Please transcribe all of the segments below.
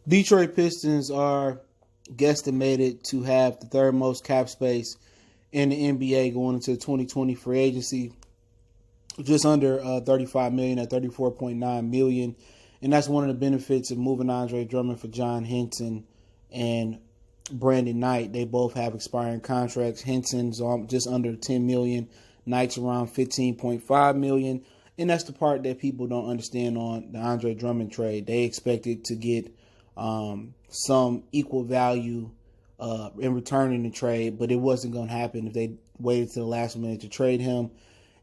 Detroit Pistons are guesstimated to have the third most cap space in the NBA going into the 2020 free agency, just under $35 million at $34.9 million. And that's one of the benefits of moving Andre Drummond for John Henson and Brandon Knight. They both have expiring contracts. Henson's just under $10 million. Knight's around $15.5 million. And that's the part that people don't understand on the Andre Drummond trade. They expected to get some equal value in return in the trade, but it wasn't going to happen if they waited to the last minute to trade him.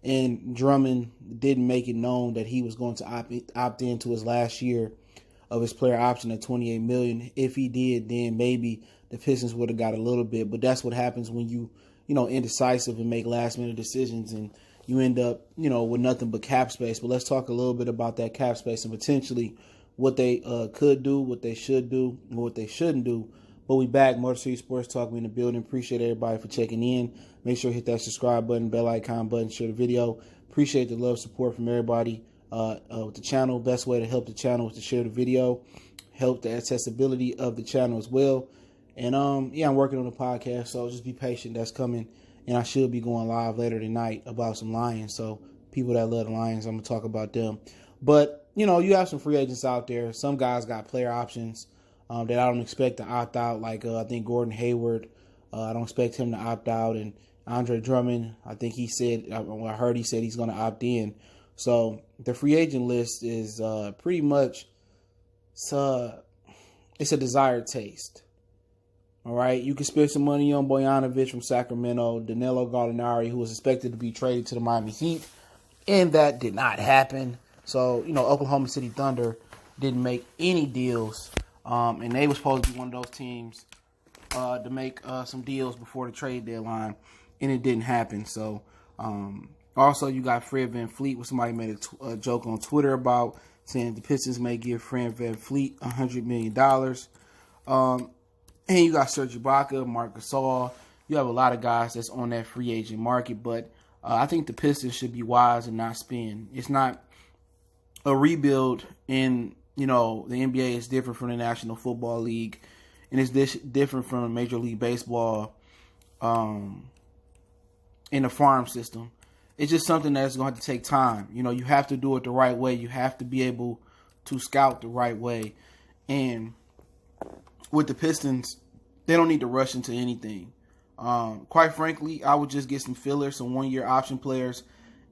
And Drummond didn't make it known that he was going to opt into his last year of his player option at $28 million. If he did, then maybe the Pistons would have got a little bit. But that's what happens when you indecisive and make last minute decisions, and you end up with nothing but cap space. But let's talk a little bit about that cap space and potentially what they could do, what they should do, and what they shouldn't do. But we back. Motor City Sports Talk. We in the building. Appreciate everybody for checking in. Make sure you hit that subscribe button, bell icon button, share the video. Appreciate the love, support from everybody with the channel. Best way to help the channel is to share the video. Help the accessibility of the channel as well. And I'm working on a podcast, so just be patient. That's coming. And I should be going live later tonight about some Lions. So people that love the Lions, I'm going to talk about them. But, you have some free agents out there. Some guys got player options that I don't expect to opt out. Like I think Gordon Hayward, I don't expect him to opt out. And Andre Drummond, I think he said, I heard he said he's going to opt in. So the free agent list is pretty much, it's a desired taste. All right, you can spend some money on Bogdanović from Sacramento, Danilo Gallinari, who was expected to be traded to the Miami Heat, and that did not happen. So, Oklahoma City Thunder didn't make any deals, and they were supposed to be one of those teams to make some deals before the trade deadline, and it didn't happen. So, also you got Fred VanVleet, where somebody made a joke on Twitter about saying the Pistons may give Fred VanVleet $100 million. And you got Serge Ibaka, Marc Gasol. You have a lot of guys that's on that free agent market, but I think the Pistons should be wise and not spend. It's not a rebuild in, the NBA is different from the National Football League, and it's different from Major League Baseball in the farm system. It's just something that's going to have to take time. You have to do it the right way. You have to be able to scout the right way. And with the Pistons, they don't need to rush into anything. Quite frankly, I would just get some fillers, some one-year option players,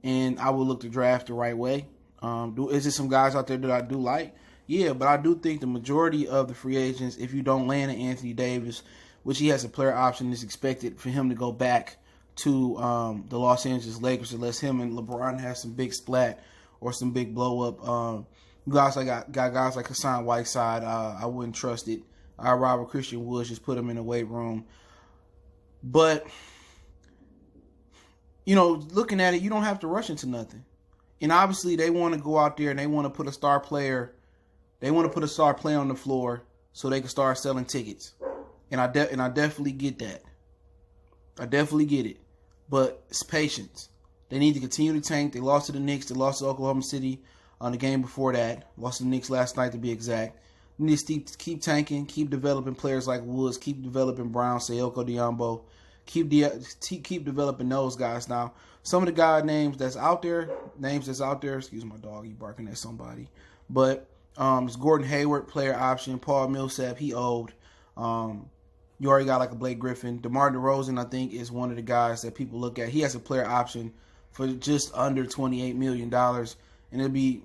and I would look to draft the right way. Is there some guys out there that I do like? Yeah, but I do think the majority of the free agents, if you don't land an Anthony Davis, which he has a player option, is expected for him to go back to the Los Angeles Lakers unless him and LeBron have some big splat or some big blow-up. Guys, I got guys like Hassan Whiteside. I wouldn't trust it. I'd rather Christian Woods just put him in the weight room. But, looking at it, you don't have to rush into nothing. And obviously, they want to go out there and they want to put a star player. They want to put a star player on the floor so they can start selling tickets. And I definitely get that. I definitely get it. But it's patience. They need to continue to tank. They lost to the Knicks. They lost to Oklahoma City on the game before that. Lost to the Knicks last night, to be exact. You need to keep tanking, keep developing players like Woods, keep developing Brown, Sayoko Diombo, keep developing those guys. Now, some of the guy names that's out there, excuse my dog, he barking at somebody, but it's Gordon Hayward, player option, Paul Millsap, he owed. You already got like a Blake Griffin. DeMar DeRozan, I think, is one of the guys that people look at. He has a player option for just under $28 million, and it'll be,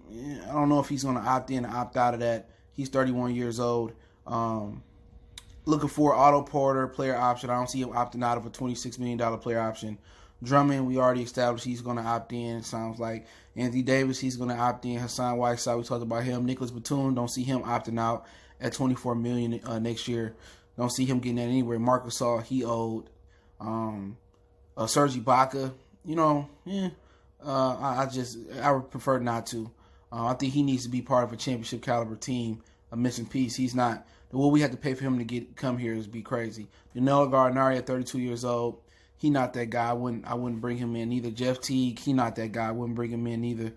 I don't know if he's going to opt in or opt out of that. He's 31 years old. Looking for Otto Porter, player option. I don't see him opting out of a $26 million player option. Drummond, we already established he's going to opt in. Sounds like Anthony Davis, he's going to opt in. Hassan Whiteside, we talked about him. Nicholas Batum, don't see him opting out at $24 million next year. Don't see him getting that anywhere. Marc Gasol, he owed. Serge Ibaka, I would prefer not to. I think he needs to be part of a championship caliber team, a missing piece. He's not. What we have to pay for him to come here is be crazy. Danilo Gallinari at 32 years old, he not that guy. I wouldn't bring him in either. Jeff Teague, he not that guy. I wouldn't bring him in either.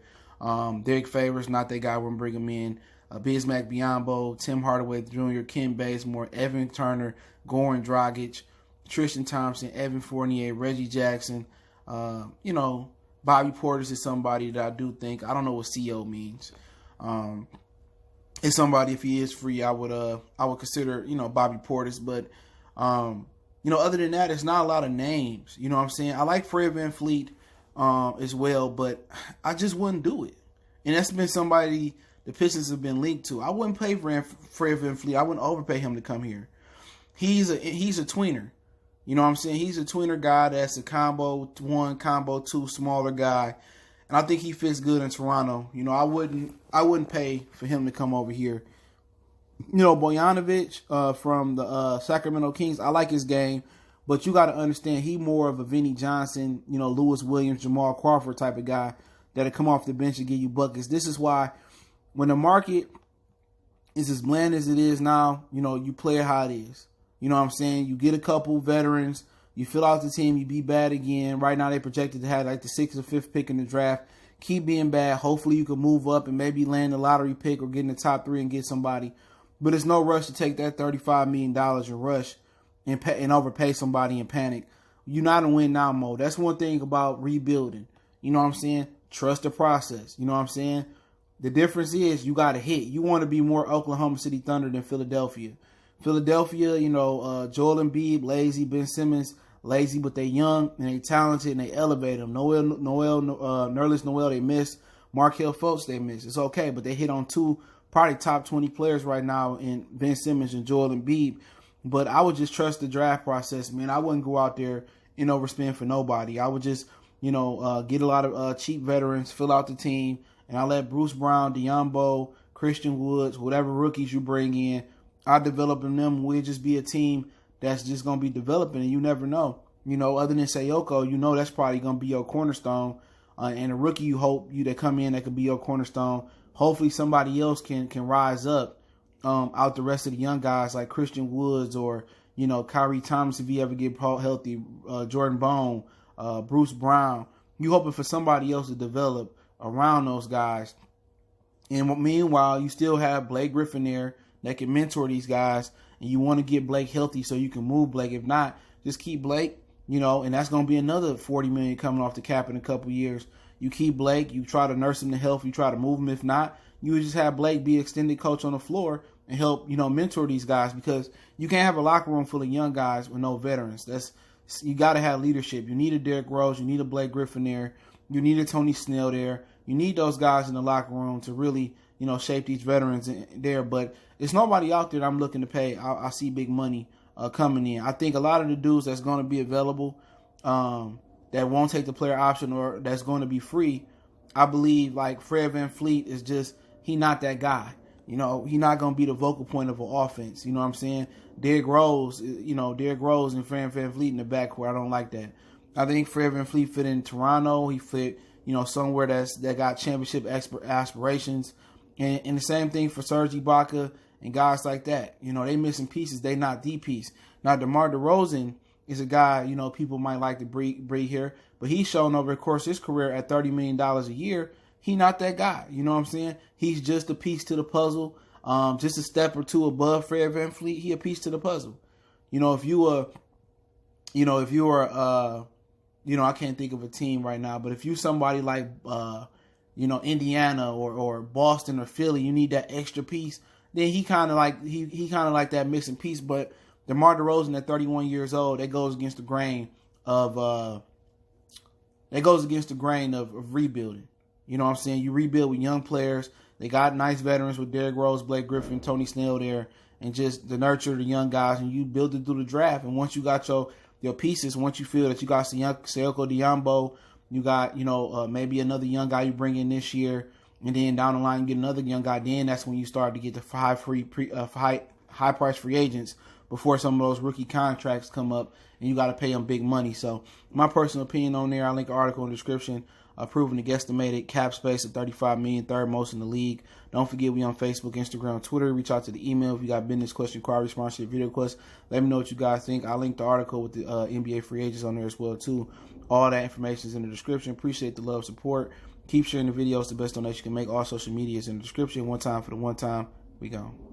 Derek Favors, not that guy. I wouldn't bring him in. Bismack Biyombo, Tim Hardaway Jr., Ken Bazemore, Evan Turner, Goran Dragic, Tristan Thompson, Evan Fournier, Reggie Jackson. Bobby Portis is somebody that I do think, I don't know what CO means. It's somebody, if he is free, I would consider, Bobby Portis. But, other than that, it's not a lot of names. You know what I'm saying? I like Fred VanVleet as well, but I just wouldn't do it. And that's been somebody the Pistons have been linked to. I wouldn't pay for Fred VanVleet. I wouldn't overpay him to come here. He's a tweener. You know what I'm saying? He's a tweener guy that's a combo 1, combo 2, smaller guy. And I think he fits good in Toronto. I wouldn't pay for him to come over here. Bogdanović from the Sacramento Kings, I like his game, but you got to understand he more of a Vinnie Johnson, Lewis Williams, Jamal Crawford type of guy that'll come off the bench and give you buckets. This is why when the market is as bland as it is now, you play it how it is. You know what I'm saying? You get a couple veterans, you fill out the team, you be bad again. Right now they projected to have like the 6th or 5th pick in the draft. Keep being bad. Hopefully you can move up and maybe land a lottery pick or get in the top 3 and get somebody. But it's no rush to take that $35 million and rush and overpay somebody and panic. You're not in win now mode. That's one thing about rebuilding. You know what I'm saying? Trust the process. You know what I'm saying? The difference is you got to hit. You want to be more Oklahoma City Thunder than Philadelphia. Philadelphia, Joel Embiid, lazy. Ben Simmons, lazy, but they young and they talented and they elevate them. Nerlens Noel, they miss. Markelle Fultz, they miss. It's okay, but they hit on 2 probably top 20 players right now in Ben Simmons and Joel Embiid. But I would just trust the draft process, man. I wouldn't go out there and overspend for nobody. I would just, get a lot of cheap veterans, fill out the team, and I let Bruce Brown, Biyombo, Christian Woods, whatever rookies you bring in, I develop them. We'll just be a team that's just going to be developing, and you never know. Other than Sayoko, that's probably going to be your cornerstone. And a rookie you hope that come in that could be your cornerstone. Hopefully somebody else can rise up out the rest of the young guys like Christian Woods or, Kyrie Thomas if he ever get healthy, Jordan Bone, Bruce Brown. You hoping for somebody else to develop around those guys. And meanwhile, you still have Blake Griffin there that can mentor these guys, and you want to get Blake healthy so you can move Blake. If not, just keep Blake, and that's going to be another $40 million coming off the cap in a couple years. You keep Blake, you try to nurse him to health, you try to move him. If not, you would just have Blake be extended coach on the floor and help, mentor these guys, because you can't have a locker room full of young guys with no veterans. You got to have leadership. You need a Derrick Rose, you need a Blake Griffin there, you need a Tony Snell there. You need those guys in the locker room to really, shape these veterans there. But it's nobody out there that I'm looking to pay. I see big money coming in. I think a lot of the dudes that's going to be available that won't take the player option or that's going to be free, I believe like Fred VanVleet is just, he not that guy. He not going to be the vocal point of an offense. You know what I'm saying? Derrick Rose and Fred VanVleet in the backcourt. I don't like that. I think Fred VanVleet fit in Toronto. He fit, somewhere that got championship aspirations. And the same thing for Serge Ibaka and guys like that. They missing pieces. They not the piece. Now, DeMar DeRozan is a guy, people might like to breed here, but he's shown over the course of his career at $30 million a year, he not that guy. You know what I'm saying? He's just a piece to the puzzle, just a step or two above Fred VanVleet. He a piece to the puzzle. If you were, I can't think of a team right now, but if you somebody like, Indiana or Boston or Philly, you need that extra piece. Then he kind of like that missing piece. But DeMar DeRozan at 31 years old, that goes against the grain of rebuilding. You know what I'm saying? You rebuild with young players. They got nice veterans with Derrick Rose, Blake Griffin, Tony Snell there, and just to nurture the young guys. And you build it through the draft. And once you got your pieces, once you feel that you got some young Sayoko Biyombo, you got maybe another young guy you bring in this year, and then down the line you get another young guy. Then that's when you start to get the high price free agents before some of those rookie contracts come up, and you got to pay them big money. So my personal opinion on there, I'll link an article in the description proving the guesstimated cap space of $35 million, third most in the league. Don't forget we on Facebook, Instagram, Twitter. Reach out to the email if you got business question, inquiry, sponsorship, video request. Let me know what you guys think. I'll link the article with the NBA free agents on there as well too. All that information is in the description. Appreciate the love, support. Keep sharing the videos. The best donation you can make. All social media is in the description. One time for the one time. We gone.